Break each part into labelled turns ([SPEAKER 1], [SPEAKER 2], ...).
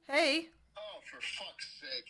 [SPEAKER 1] Hey.
[SPEAKER 2] Oh, for fuck's sake.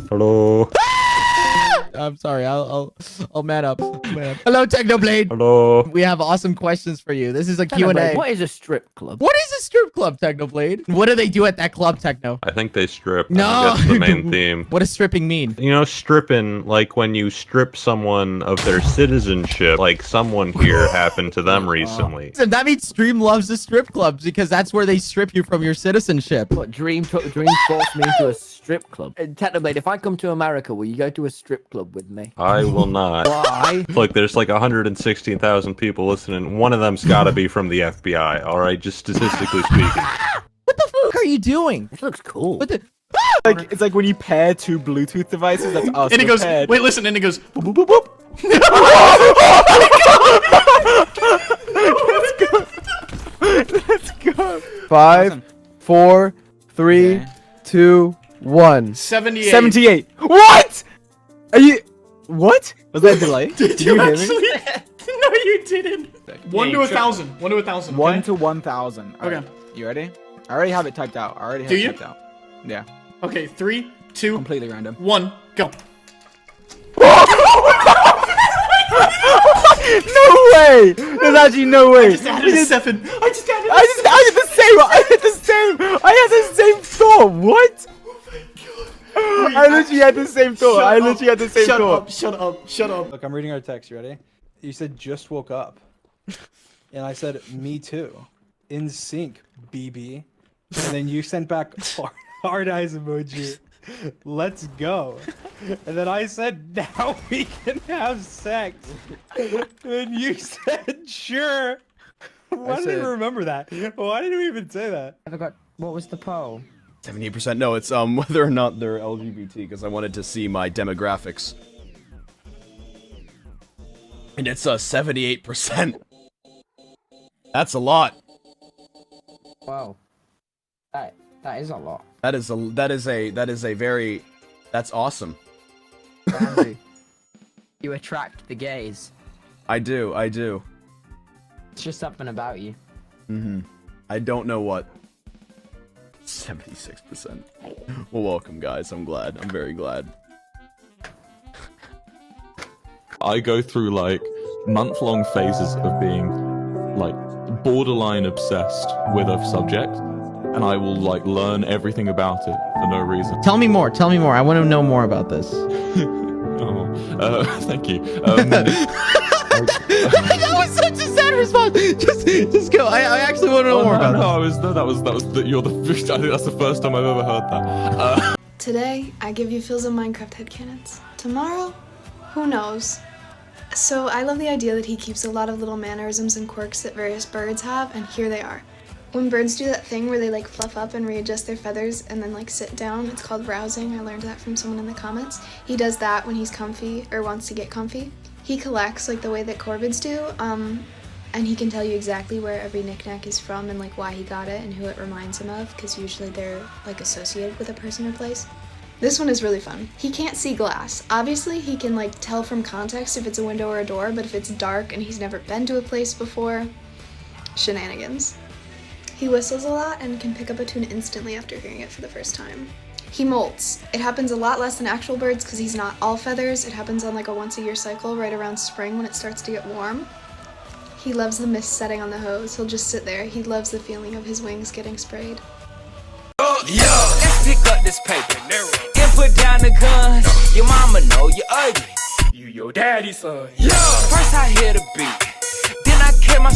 [SPEAKER 3] Hello.
[SPEAKER 4] I'm sorry. I'll man up. Hello, Technoblade.
[SPEAKER 3] Hello.
[SPEAKER 4] We have awesome questions for you. This is a Q&A.
[SPEAKER 5] What is a strip club?
[SPEAKER 4] What is a strip club, Technoblade? What do they do at that club, Techno?
[SPEAKER 3] I think they strip.
[SPEAKER 4] No.
[SPEAKER 3] I think that's the main theme.
[SPEAKER 4] What does stripping mean?
[SPEAKER 3] You know, stripping, like when you strip someone of their citizenship, like someone here happened to them recently.
[SPEAKER 4] So that means Stream loves the strip clubs because that's where they strip you from your citizenship.
[SPEAKER 5] What, Dream forced me into a strip club? Technoblade, if I come to America, will you go to a strip club with me?
[SPEAKER 3] I will not.
[SPEAKER 5] Why?
[SPEAKER 3] Look, there's like 116,000 people listening. One of them's gotta be from the FBI, alright? Just statistically speaking.
[SPEAKER 4] What the fuck are you doing?
[SPEAKER 5] This looks cool.
[SPEAKER 4] What the...
[SPEAKER 6] Like, it's like when you pair two Bluetooth devices, that's us.
[SPEAKER 1] And it goes,
[SPEAKER 6] paired.
[SPEAKER 1] wait, listen, and it goes, boop, boop, boop, boop.
[SPEAKER 6] Let's go.
[SPEAKER 7] 5, 4, 3, 2, 1.
[SPEAKER 1] 78.
[SPEAKER 6] 78. What? Are you... What? Was that a delay?
[SPEAKER 1] Did you
[SPEAKER 6] hear
[SPEAKER 1] actually?
[SPEAKER 6] me?
[SPEAKER 1] No, you didn't. 1 to 1,000. 1 to 1,000.
[SPEAKER 6] 1 to 1,000.
[SPEAKER 1] Okay.
[SPEAKER 6] Right. You ready? I already have it typed out. I already have
[SPEAKER 1] Do
[SPEAKER 6] it
[SPEAKER 1] you?
[SPEAKER 6] typed out. Yeah.
[SPEAKER 1] Okay, 3, 2,
[SPEAKER 6] Completely random.
[SPEAKER 1] 1, go.
[SPEAKER 6] No way! There's actually no way.
[SPEAKER 1] I just added a 7. I just added a
[SPEAKER 6] I did the same. I did the same. I had the same thought. What? I literally had the same thought. I literally had the same thought.
[SPEAKER 1] Shut up. Shut up.
[SPEAKER 7] Look, I'm reading our text. You ready? You said just woke up. And I said, me too. In sync, BB. And then you sent back hard eyes emoji. Let's go. And then I said, now we can have sex. And you said, sure. Why didn't you remember that? Why did you even say that?
[SPEAKER 8] I forgot. What was the poll?
[SPEAKER 9] 78%. No, it's whether or not they're LGBT, because I wanted to see my demographics. And it's 78%. That's a lot.
[SPEAKER 8] Wow. That is a lot.
[SPEAKER 9] That is a very, that's awesome.
[SPEAKER 8] Randy, you attract the gays.
[SPEAKER 9] I do.
[SPEAKER 8] It's just something about you.
[SPEAKER 9] I don't know what. 76%. Well, welcome, guys. I'm glad. I'm very glad.
[SPEAKER 10] I go through like month-long phases of being like borderline obsessed with a subject, and I will like learn everything about it for no reason.
[SPEAKER 4] Tell me more. Tell me more. I want to know more about this.
[SPEAKER 10] Thank you.
[SPEAKER 4] That was such a sad response. Just go. I actually want to know more about
[SPEAKER 10] that. You're the first. I think that's the first time I've ever heard that.
[SPEAKER 11] Today, I give you feels of Minecraft headcanons. Tomorrow, who knows? So I love the idea that he keeps a lot of little mannerisms and quirks that various birds have, and here they are. When birds do that thing where they like fluff up and readjust their feathers and then like sit down, it's called browsing. I learned that from someone in the comments. He does that when he's comfy or wants to get comfy. He collects like the way that corvids do, and he can tell you exactly where every knickknack is from and like why he got it and who it reminds him of, because usually they're like associated with a person or place. This one is really fun. He can't see glass. Obviously, he can like tell from context if it's a window or a door, but if it's dark and he's never been to a place before, shenanigans. He whistles a lot and can pick up a tune instantly after hearing it for the first time. He molts. It happens a lot less than actual birds because he's not all feathers. It happens on like a once-a-year cycle right around spring when it starts to get warm. He loves the mist setting on the hose. He'll just sit there. He loves the feeling of his wings getting sprayed.
[SPEAKER 12] Yo, let's pick up this paper and put down the guns. Your mama know you ugly. You your daddy's son. Yo, first I hear the beat, then I carry my.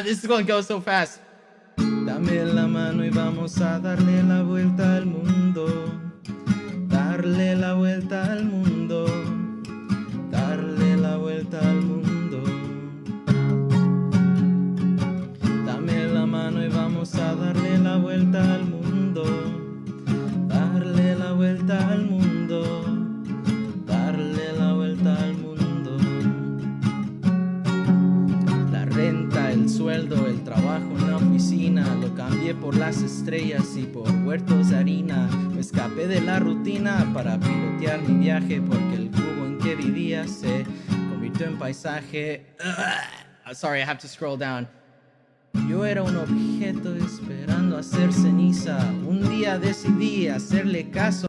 [SPEAKER 4] This is going to go so fast. Dame la mano y vamos a darle la vuelta al mundo. Darle la vuelta al mundo. Darle la vuelta al mundo. el sueldo, el trabajo en la oficina, lo cambié por las estrellas y por huertos de harina. Me escapé de la rutina para pilotear mi viaje, porque el cubo en que vivía se convirtió en paisaje. Sorry, I have to scroll down. Yo era un objeto esperando a ser ceniza. Un día decidí hacerle caso.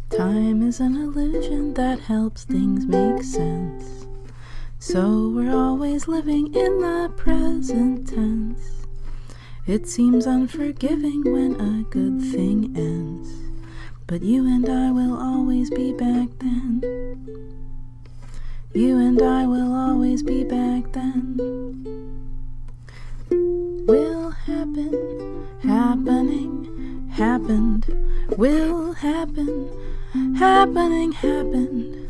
[SPEAKER 13] Time is an illusion that helps things make sense. So we're always living in the present tense. It seems unforgiving when a good thing ends. But you and I will always be back then. You and I will always be back then. Will happen, happening, happened. Will happen, happening, happened.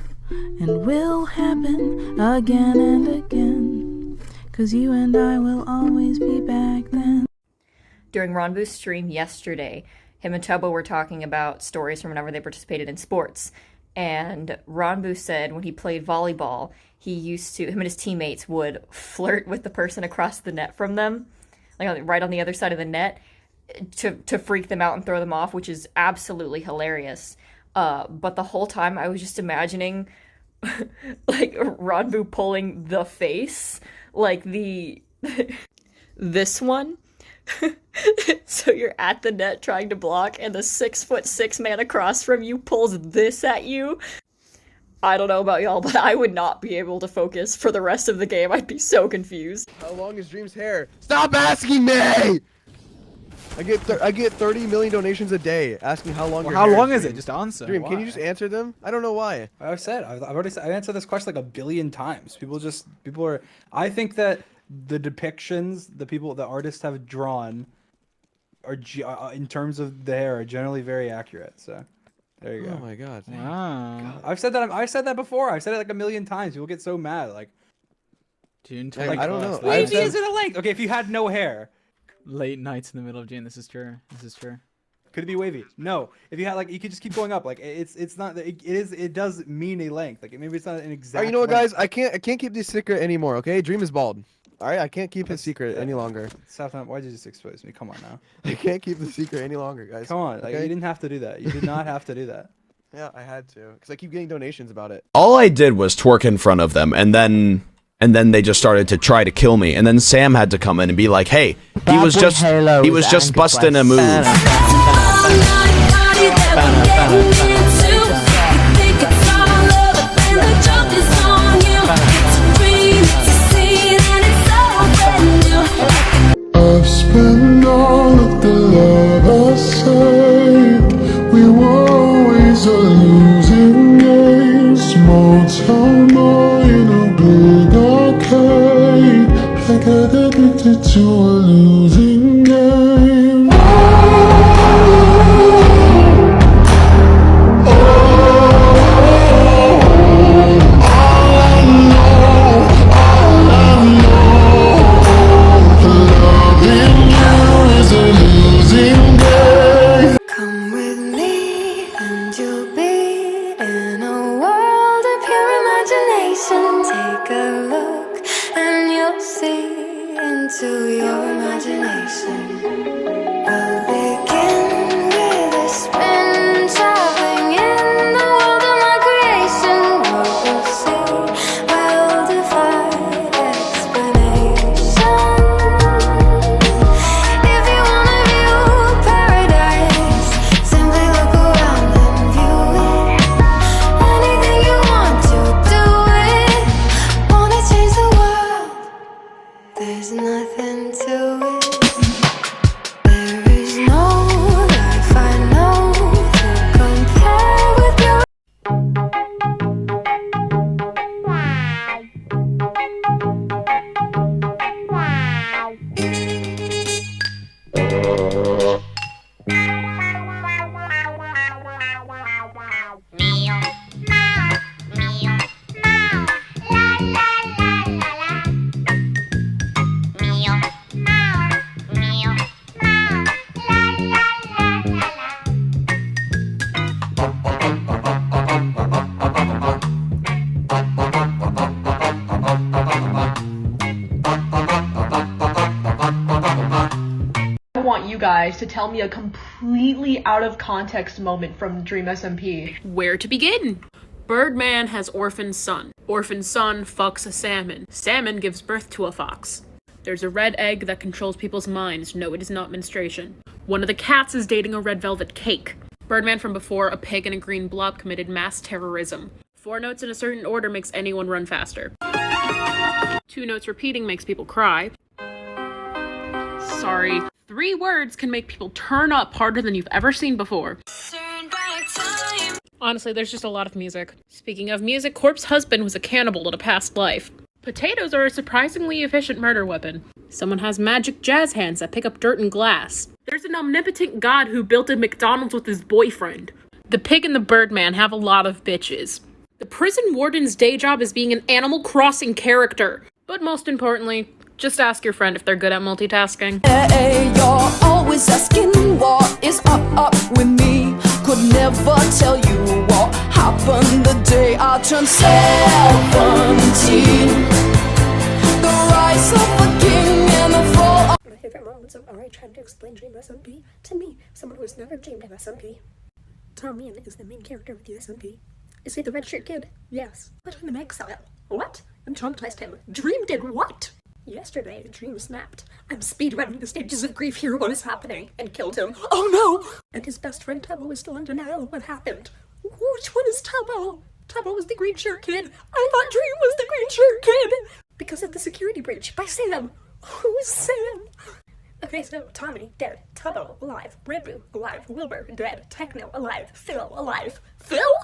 [SPEAKER 13] And will happen again and again. 'Cause you and I will always be back then.
[SPEAKER 14] During Ranboozled's stream yesterday, him and Tubbo were talking about stories from whenever they participated in sports. And Ranboozled said when he played volleyball, him and his teammates would flirt with the person across the net from them, like right on the other side of the net, to freak them out and throw them off, which is absolutely hilarious. But the whole time I was just imagining like Ranboozled pulling the face, like this one. So you're at the net trying to block, and the 6'6" man across from you pulls this at you. I don't know about y'all, but I would not be able to focus for the rest of the game. I'd be so confused.
[SPEAKER 9] How long is Dream's hair? Stop asking me! I get 30 million donations a day asking how long.
[SPEAKER 6] Well,
[SPEAKER 9] your
[SPEAKER 6] how
[SPEAKER 9] hair
[SPEAKER 6] long is
[SPEAKER 9] Dream.
[SPEAKER 6] it? Just answer.
[SPEAKER 9] Dream, can
[SPEAKER 6] Why?
[SPEAKER 9] you just answer them? I don't know why.
[SPEAKER 7] I've answered this question like a billion times. I think that the depictions the artists have drawn are in terms of the hair are generally very accurate. So there you go.
[SPEAKER 9] Oh my god.
[SPEAKER 6] Wow.
[SPEAKER 7] I've said that before. I've said it like a million times. People get so mad. Like,
[SPEAKER 6] June
[SPEAKER 7] like,
[SPEAKER 6] I
[SPEAKER 9] don't know.
[SPEAKER 7] Wavy is it a length? Okay, if you had no hair.
[SPEAKER 6] Late nights in the middle of June. This is true. This is true.
[SPEAKER 7] Could it be wavy? No. If you had you could just keep going up. Like it's not. It does mean a length. Like maybe it's not an exact.
[SPEAKER 9] Alright, you know what,
[SPEAKER 7] length.
[SPEAKER 9] guys? I can't keep this secret anymore. Okay, Dream is bald. All right, I can't keep his secret any longer.
[SPEAKER 7] Southampton, why'd you just expose me? Come on now.
[SPEAKER 9] I can't keep the secret any longer, guys.
[SPEAKER 7] Come on, like,
[SPEAKER 9] okay?
[SPEAKER 7] you didn't have to do that. You did not have to do that.
[SPEAKER 9] Yeah, I had to, because I keep getting donations about it.
[SPEAKER 15] All I did was twerk in front of them, and then they just started to try to kill me. And then Sam had to come in and be like, "Hey, he was just busting a move."
[SPEAKER 2] I've spent all of the love I saved. We were always a losing game. Small town boy in a big arcade. Like I got addicted to a losing game.
[SPEAKER 11] Come with me and you'll be in a world of pure imagination. Take a look and you'll see into your
[SPEAKER 16] want you guys to tell me a completely out of context moment from Dream SMP.
[SPEAKER 17] Where to begin? Birdman has orphan son. Orphan son fucks a salmon. Salmon gives birth to a fox. There's a red egg that controls people's minds. No, it is not menstruation. One of the cats is dating a red velvet cake. Birdman from before, a pig and a green blob committed mass terrorism. 4 notes in a certain order makes anyone run faster. 2 notes repeating makes people cry. Sorry. 3 words can make people turn up harder than you've ever seen before. Honestly, there's just a lot of music. Speaking of music, Corpse Husband was a cannibal in a past life. Potatoes are a surprisingly efficient murder weapon. Someone has magic jazz hands that pick up dirt and glass. There's an omnipotent god who built a McDonald's with his boyfriend. The pig and the Birdman have a lot of bitches. The prison warden's day job is being an Animal Crossing character. But most importantly, just ask your friend if they're good at multitasking.
[SPEAKER 18] Hey, you're always asking what is up with me. Could never tell you what happened the day I turned 17. The rise of a king and the fall of...
[SPEAKER 19] My favorite moments of RA trying to explain Dream SMP to me, someone who's never dreamed of SMP. Tom Ian is the main character of the SMP. Is he the red shirt kid? Yes. Put him in exile. What? I'm traumatized him. Dream did what? Yesterday, Dream snapped. I'm speedrunning the stages of grief here. What is happening? And killed him. Oh no! And his best friend Tubbo is still in denial of what happened. Which one is Tubbo? Tubbo was the green shirt kid. I thought Dream was the green shirt kid! Because of the security breach by Sam. Who is Sam? Okay, so Tommy, dead. Tubbo, alive. Ranboo, alive. Wilbur, dead. Techno, alive. Phil, alive. Phil?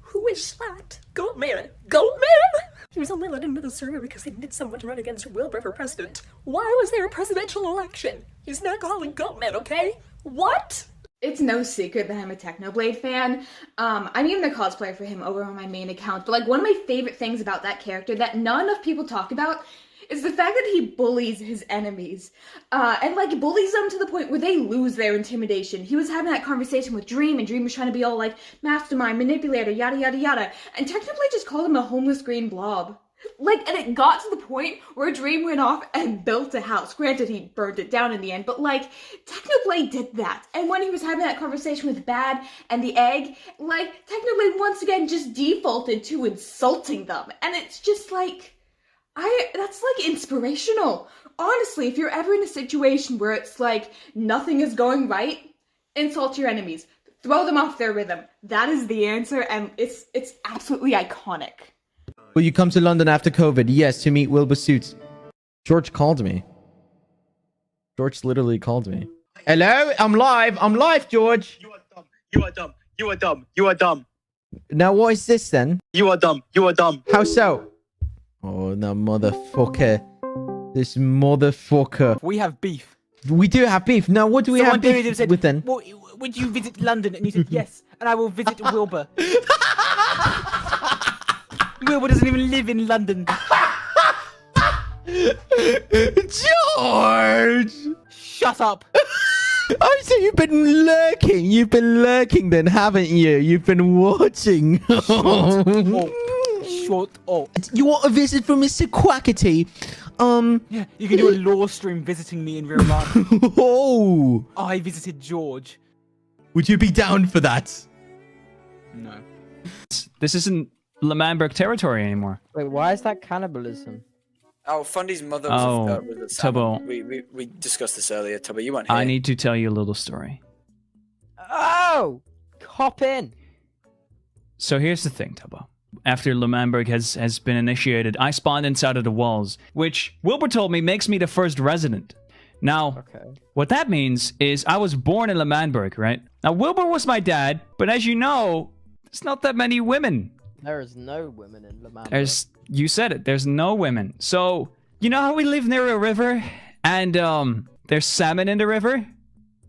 [SPEAKER 19] Who is that? Goatman! Goatman? He was only let into the server because they needed someone to run against Wilbur for president. Why was there a presidential election? He's not calling Goatman, okay? What?
[SPEAKER 20] It's no secret that I'm a Technoblade fan. I'm even a cosplayer for him over on my main account, but like one of my favorite things about that character that not enough people talk about is the fact that he bullies his enemies. And like bullies them to the point where they lose their intimidation. He was having that conversation with Dream, and Dream was trying to be all like mastermind, manipulator, yada yada yada. And Technoblade just called him a homeless green blob. Like, and it got to the point where Dream went off and built a house. Granted, he burned it down in the end, but like, Technoblade did that. And when he was having that conversation with Bad and the Egg, like, Technoblade once again just defaulted to insulting them. And it's just like, that's like inspirational. Honestly, if you're ever in a situation where it's like nothing is going right, insult your enemies. Throw them off their rhythm. That is the answer, and it's absolutely iconic.
[SPEAKER 21] Will you come to London after COVID? Yes, to meet Wilbur Suits. George called me. George literally called me. Hello? I'm live, George.
[SPEAKER 22] You are dumb. You are dumb. You are dumb. You are dumb.
[SPEAKER 21] Now what is this then?
[SPEAKER 22] You are dumb. You are dumb.
[SPEAKER 21] How so? Oh, no, motherfucker. This motherfucker.
[SPEAKER 6] We have beef.
[SPEAKER 21] We do have beef. Now, what do we have beef with then?
[SPEAKER 6] Well, would you visit London? And you said, yes. And I will visit Wilbur. Wilbur doesn't even live in London.
[SPEAKER 21] George!
[SPEAKER 6] Shut up.
[SPEAKER 21] Oh, so you've been lurking. You've been lurking then, haven't you? You've been watching.
[SPEAKER 6] Shut up.
[SPEAKER 21] You want a visit from Mr. Quackity?
[SPEAKER 6] Yeah, you can do a law stream visiting me in real life.
[SPEAKER 21] Oh!
[SPEAKER 6] I visited George.
[SPEAKER 21] Would you be down for that?
[SPEAKER 6] No.
[SPEAKER 23] This isn't Lemanberg territory anymore.
[SPEAKER 8] Wait, why is that cannibalism?
[SPEAKER 24] Oh, Fundy's mother
[SPEAKER 23] Oh,
[SPEAKER 24] was a salmon.
[SPEAKER 23] Tubbo.
[SPEAKER 24] We discussed this earlier, Tubbo. You weren't here.
[SPEAKER 23] I need to tell you a little story.
[SPEAKER 8] Oh! Hop in.
[SPEAKER 23] So here's the thing, Tubbo. After Lemanberg has been initiated, I spawned inside of the walls, which Wilbur told me makes me the first resident. Now, what that means is I was born in Lemanberg, right? Now, Wilbur was my dad, but as you know, there's not that many women.
[SPEAKER 8] There is no women in Lemanberg.
[SPEAKER 23] You said it, there's no women. So, you know how we live near a river, and there's salmon in the river?
[SPEAKER 8] Are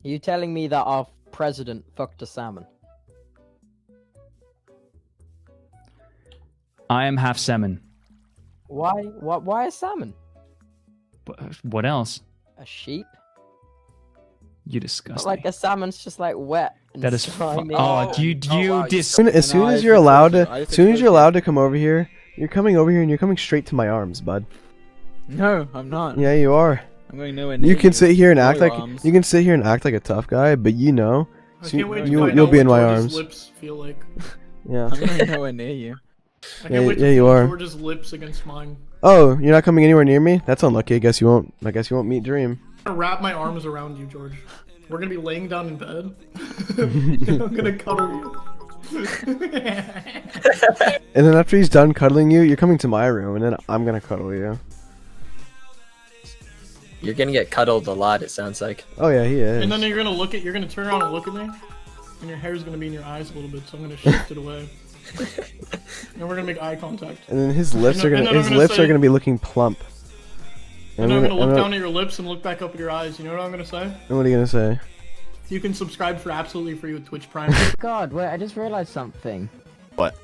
[SPEAKER 8] you telling me that our president fucked a salmon?
[SPEAKER 23] I am half salmon.
[SPEAKER 8] Why? Why a salmon?
[SPEAKER 23] What else?
[SPEAKER 8] A sheep?
[SPEAKER 23] You disgust
[SPEAKER 8] But, like a salmon's just like wet. And
[SPEAKER 23] That is
[SPEAKER 8] slimy.
[SPEAKER 9] As soon as you're allowed to come over here, you're coming over here and you're coming straight to my arms, bud.
[SPEAKER 6] No, I'm not.
[SPEAKER 9] Yeah, you are.
[SPEAKER 6] I'm going nowhere near
[SPEAKER 9] You can sit here and act
[SPEAKER 6] Your
[SPEAKER 9] like
[SPEAKER 6] arms.
[SPEAKER 9] you can sit here and act like a tough guy, but you know,
[SPEAKER 1] I can't wait to
[SPEAKER 9] you'll
[SPEAKER 1] find out
[SPEAKER 9] be in
[SPEAKER 1] what
[SPEAKER 9] my
[SPEAKER 1] George's
[SPEAKER 9] arms.
[SPEAKER 1] lips feel like.
[SPEAKER 9] Yeah.
[SPEAKER 6] I'm going nowhere near you.
[SPEAKER 1] I can't wait to
[SPEAKER 9] yeah, you
[SPEAKER 1] feel
[SPEAKER 9] are.
[SPEAKER 1] George's lips against mine.
[SPEAKER 9] Oh, you're not coming anywhere near me? That's unlucky. I guess you won't meet Dream.
[SPEAKER 1] I'm gonna wrap my arms around you, George. We're gonna be laying down in bed. I'm gonna cuddle you.
[SPEAKER 9] And then after he's done cuddling you, you're coming to my room, and then I'm gonna cuddle you.
[SPEAKER 3] You're gonna get cuddled a lot, it sounds like.
[SPEAKER 9] Oh yeah, he is.
[SPEAKER 1] And then you're gonna turn around and look at me, and your hair's gonna be in your eyes a little bit, so I'm gonna shift it away. And we're gonna make eye contact.
[SPEAKER 9] And then his lips
[SPEAKER 1] And
[SPEAKER 9] are
[SPEAKER 1] then
[SPEAKER 9] gonna
[SPEAKER 1] I'm gonna say-
[SPEAKER 9] be looking plump.
[SPEAKER 1] And I'm gonna look down at your lips and look back up at your eyes. You know what I'm gonna say?
[SPEAKER 9] And what are you gonna say?
[SPEAKER 1] You can subscribe for absolutely free with Twitch Prime.
[SPEAKER 8] God, wait, I just realized something.
[SPEAKER 15] What?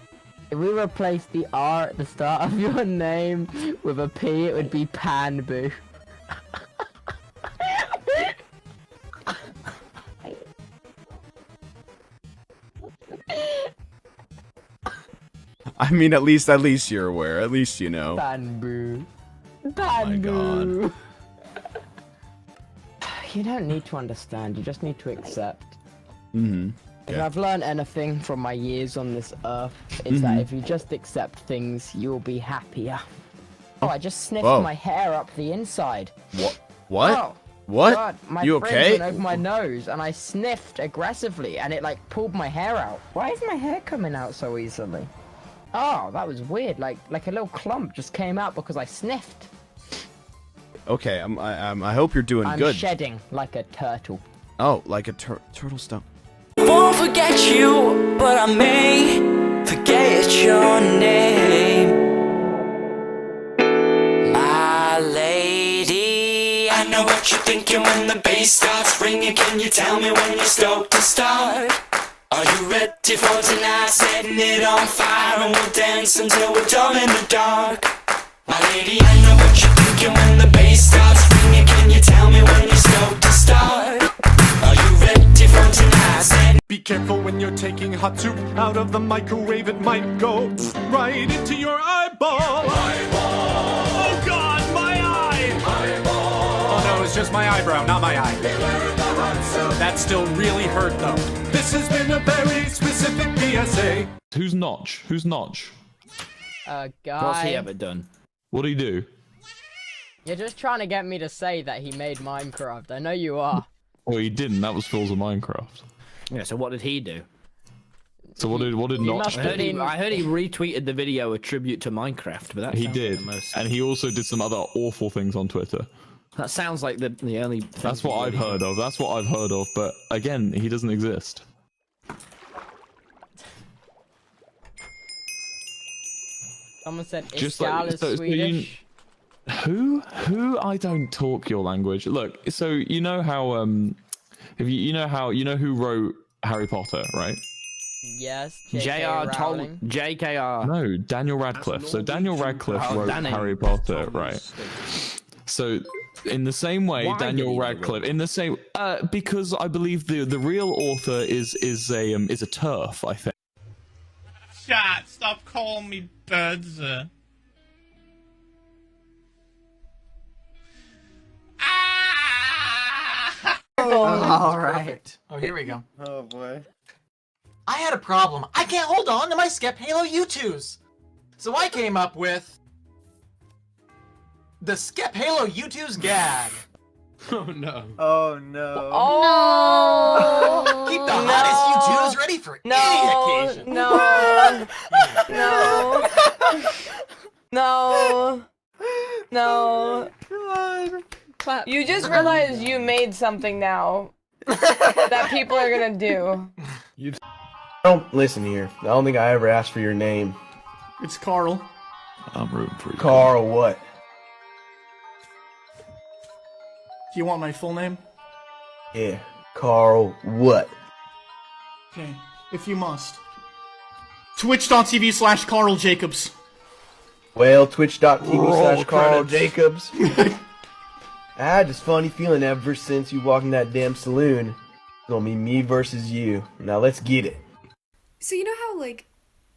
[SPEAKER 8] If we replace the R at the start of your name with a P, it would be Panboo.
[SPEAKER 15] I mean, at least you're aware. At least you know.
[SPEAKER 8] Panboo.
[SPEAKER 15] God.
[SPEAKER 8] You don't need to understand, you just need to accept.
[SPEAKER 15] Mm-hmm.
[SPEAKER 8] If I've learned anything from my years on this earth, it's that if you just accept things, you'll be happier. Oh, I just sniffed
[SPEAKER 15] Whoa.
[SPEAKER 8] my hair up the inside.
[SPEAKER 15] What?
[SPEAKER 8] Oh,
[SPEAKER 15] What?
[SPEAKER 8] God, my
[SPEAKER 15] You
[SPEAKER 8] friend
[SPEAKER 15] okay?
[SPEAKER 8] went over my nose and I sniffed aggressively and it like pulled my hair out. Why is my hair coming out so easily? Oh, that was weird. Like a little clump just came out because I sniffed.
[SPEAKER 15] Okay, I hope you're doing
[SPEAKER 8] I'm
[SPEAKER 15] good.
[SPEAKER 8] shedding like a turtle.
[SPEAKER 15] Oh, like a turtle stone.
[SPEAKER 12] Won't forget you, but I may forget your name. My lady, I know what you're thinking when the bass starts ringing. Can you tell me when you're stoked to start? Are you ready for tonight? Setting it on fire and we'll dance until we're dumb in the dark. My lady, I know what you're thinking when the bass starts ringing. Can you tell me when you're stoked to start? Are you ready for tonight?
[SPEAKER 2] Be careful when you're taking hot soup out of the microwave, it might go right into your eyeball. Oh God, my eye! Oh no, it's just my eyebrow, not my eye. That still really hurt though. This has been a very specific PSA.
[SPEAKER 5] Who's Notch? Who's Notch?
[SPEAKER 8] Guy.
[SPEAKER 10] What's he ever done?
[SPEAKER 5] What do you do?
[SPEAKER 8] You're just trying to get me to say that he made Minecraft. I know you are.
[SPEAKER 5] Well, he didn't. That was Phil's of Minecraft.
[SPEAKER 10] Yeah, so what did he do?
[SPEAKER 5] So what did Notch
[SPEAKER 10] I heard he retweeted the video a tribute to Minecraft, but that
[SPEAKER 5] He
[SPEAKER 10] sounds like
[SPEAKER 5] did,
[SPEAKER 10] the most...
[SPEAKER 5] and he also did some other awful things on Twitter.
[SPEAKER 10] That sounds like the only.
[SPEAKER 5] That's what I've heard of. That's what I've heard of. But again, he doesn't exist.
[SPEAKER 8] Someone said
[SPEAKER 5] Just
[SPEAKER 8] Iskal
[SPEAKER 5] like-
[SPEAKER 8] is
[SPEAKER 5] so you-
[SPEAKER 8] Swedish.
[SPEAKER 5] Who? I don't talk your language. Look, so you know how if you know who wrote Harry Potter, right?
[SPEAKER 8] Yes.
[SPEAKER 10] J.R.
[SPEAKER 8] Rowling.
[SPEAKER 10] J.K.R.
[SPEAKER 5] No, Daniel Radcliffe. So Daniel Radcliffe
[SPEAKER 10] Oh,
[SPEAKER 5] wrote
[SPEAKER 10] Danny.
[SPEAKER 5] Harry Potter, right? So in the same way,
[SPEAKER 10] Why did
[SPEAKER 5] Daniel
[SPEAKER 10] he do
[SPEAKER 5] Radcliffe, in the same, because I believe the real author is a turf, I think.
[SPEAKER 25] Chat, stop calling me birds.
[SPEAKER 26] All right.
[SPEAKER 6] Oh, here we go.
[SPEAKER 9] Oh boy.
[SPEAKER 26] I had a problem. I can't hold on to my Skep Halo U2s. So I came up with the Skep Halo U2s gag.
[SPEAKER 6] Oh no.
[SPEAKER 9] Oh no.
[SPEAKER 26] Oh! Keep the hottest U2s ready for any occasion.
[SPEAKER 27] No. No. No.
[SPEAKER 9] God.
[SPEAKER 27] You just realized you made something now that people are gonna do.
[SPEAKER 9] Don't listen here. I don't think I ever asked for your name.
[SPEAKER 1] It's Carl.
[SPEAKER 5] I'm rooting for you.
[SPEAKER 9] Carl what?
[SPEAKER 1] Do you want my full name?
[SPEAKER 9] Yeah. Carl what?
[SPEAKER 1] Okay, if you must. Twitch.tv/Carl Jacobs.
[SPEAKER 9] Well, twitch.tv/Carl
[SPEAKER 1] credits.
[SPEAKER 9] Jacobs. I had this funny feeling ever since you walked in that damn saloon. It's gonna be me versus you. Now let's get it.
[SPEAKER 11] So you know how like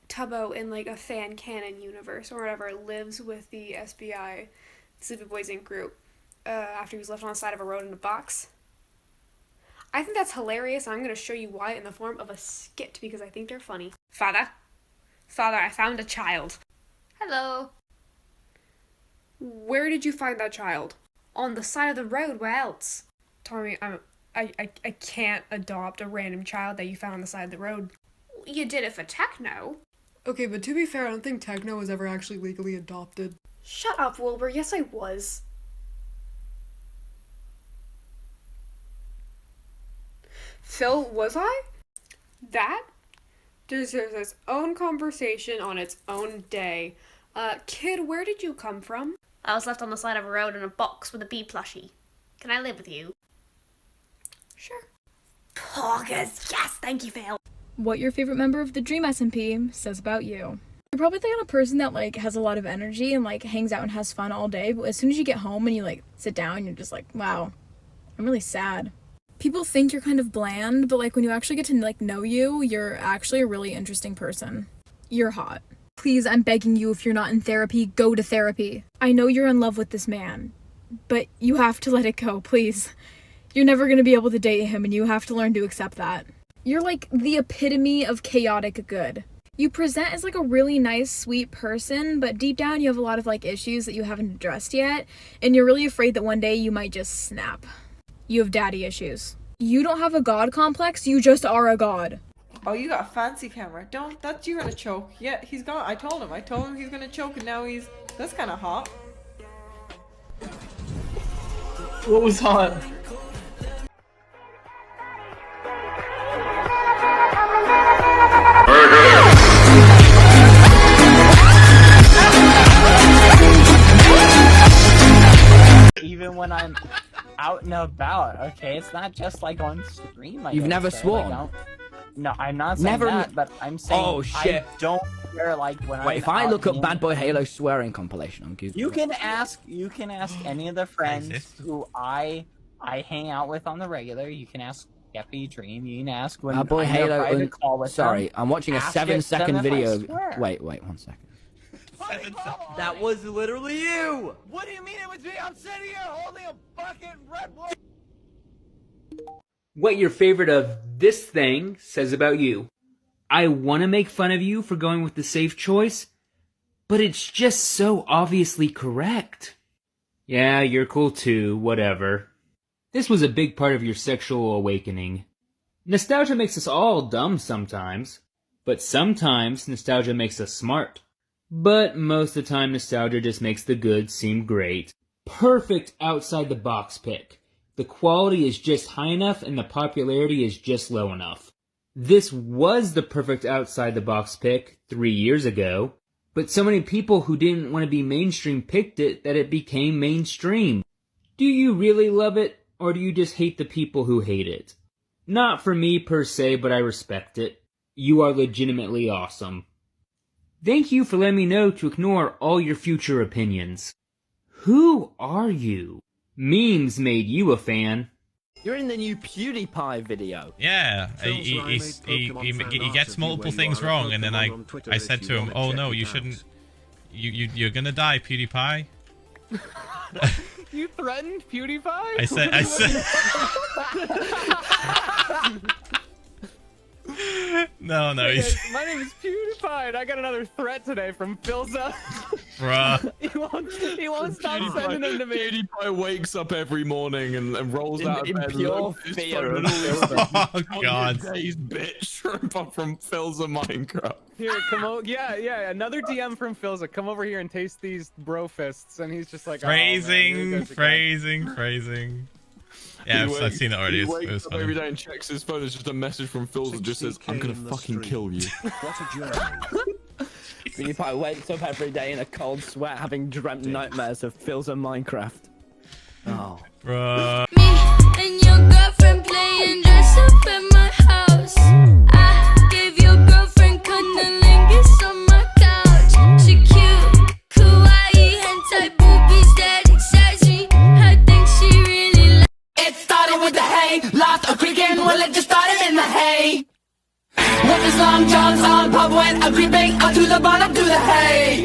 [SPEAKER 11] Tubbo in like a fan canon universe or whatever lives with the SBI Sleepy Boys Inc. group,
[SPEAKER 4] after he was left on the side of a road in a box. I think that's hilarious, and I'm going to show you why in the form of a skit, because I think they're funny. Father, I found a child. Hello. Where did you find that child? On the side of the road, where else? Tommy, I can't adopt a random child that you found on the side of the road. You did it for Techno. Okay, but to be fair, I don't think Techno was ever actually legally adopted. Shut up, Wilbur. Yes, I was. Phil, was I? That deserves its own conversation on its own day. Kid, where did you come from?
[SPEAKER 7] I was left on the side of a road in a box with a bee plushie. Can I live with you?
[SPEAKER 4] Sure.
[SPEAKER 7] Poggers, yes, thank you, Phil.
[SPEAKER 13] What your favorite member of the Dream SMP says about you. You're probably the kind of person that like has a lot of energy and like hangs out and has fun all day, but as soon as you get home and you like sit down, you're just like, wow, I'm really sad. People think you're kind of bland, but like when you actually get to like know you, you're actually a really interesting person. You're hot. Please, I'm begging you, if you're not in therapy, go to therapy. I know you're in love with this man, but you have to let it go, please. You're never gonna be able to date him, and you have to learn to accept that. You're like the epitome of chaotic good. You present as like a really nice, sweet person, but deep down you have a lot of like issues that you haven't addressed yet, and you're really afraid that one day you might just snap. You have daddy issues. You don't have a god complex, you just are a god.
[SPEAKER 14] Oh, you got a fancy camera. You're gonna choke. Yeah, he's gone. I told him he's gonna choke, and now that's kind of hot.
[SPEAKER 1] What was hot?
[SPEAKER 16] Even when I'm out and about, okay? It's not just like on stream.
[SPEAKER 10] You've never sworn?
[SPEAKER 16] Like, no, I'm not saying
[SPEAKER 10] Never.
[SPEAKER 16] that, but I'm saying
[SPEAKER 10] Oh shit!
[SPEAKER 16] I don't swear like when
[SPEAKER 10] Wait,
[SPEAKER 16] I'm
[SPEAKER 10] if I
[SPEAKER 16] out
[SPEAKER 10] look up
[SPEAKER 16] in-
[SPEAKER 10] Bad Boy Halo swearing compilation on Google.
[SPEAKER 16] You can ask any of the friends who I hang out with on the regular. You can ask Skeppy Dream. You can ask when
[SPEAKER 10] Bad Boy
[SPEAKER 16] I'm in a
[SPEAKER 10] Halo.
[SPEAKER 16] private call with
[SPEAKER 10] Sorry,
[SPEAKER 16] them.
[SPEAKER 10] I'm watching a
[SPEAKER 16] Ask
[SPEAKER 10] 7-second
[SPEAKER 16] them if I
[SPEAKER 10] video.
[SPEAKER 16] swear.
[SPEAKER 10] Wait, 1 second.
[SPEAKER 16] That was literally you! What do you mean it was me? I'm sitting here holding a fucking Red Bull!
[SPEAKER 17] What your favorite of this thing says about you. I want to make fun of you for going with the safe choice, but it's just so obviously correct. Yeah, you're cool too, whatever. This was a big part of your sexual awakening. Nostalgia makes us all dumb sometimes, but sometimes nostalgia makes us smart. But most of the time nostalgia just makes the good seem great. Perfect outside the box pick. The quality is just high enough and the popularity is just low enough. This was the perfect outside the box pick 3 years ago, but so many people who didn't want to be mainstream picked it that it became mainstream. Do you really love it, or do you just hate the people who hate it? Not for me per se, but I respect it. You are legitimately awesome. Thank you for letting me know to ignore all your future opinions. Who are you? Memes made you a fan.
[SPEAKER 10] You're in the new PewDiePie video.
[SPEAKER 25] Yeah, he gets multiple things wrong, and then I said to him, "Oh no, you shouldn't. You're gonna die, PewDiePie."
[SPEAKER 6] You threatened PewDiePie?
[SPEAKER 25] I said. No,
[SPEAKER 6] Hey
[SPEAKER 25] he's...
[SPEAKER 6] guys, my name is PewDiePie, and I got another threat today from Philza.
[SPEAKER 25] Bruh.
[SPEAKER 6] He won't stop sending them to me.
[SPEAKER 5] PewDiePie wakes up every morning and rolls out of bed.
[SPEAKER 6] pure
[SPEAKER 5] and
[SPEAKER 6] fear of
[SPEAKER 25] Oh god.
[SPEAKER 5] Days bitch shrimp up from Philza Minecraft.
[SPEAKER 6] Here, come over. Yeah, another DM from Philza. Come over here and taste these bro fists. And he's just like,
[SPEAKER 25] Phrasing. Yeah, I've seen it already.
[SPEAKER 5] He
[SPEAKER 25] It
[SPEAKER 5] wakes
[SPEAKER 25] was
[SPEAKER 5] up
[SPEAKER 25] funny.
[SPEAKER 5] every day and checks his phone. It's just a message from Phil that just says, "I'm gonna fucking kill you."
[SPEAKER 10] PewDiePie wakes up every day in a cold sweat, having dreamt nightmares of Phil's and Minecraft. Oh.
[SPEAKER 25] Bruh.
[SPEAKER 18] And your girlfriend playing dress up at my house. I gave your girlfriend cunnilingus on my couch. She cute, kawaii, hentai boobies that excite me. I think she really likes.
[SPEAKER 12] It started with the hay, lost a creaking, well it just started in the hay. With his long johns on, pub went a creeping up to the bottom to the hay.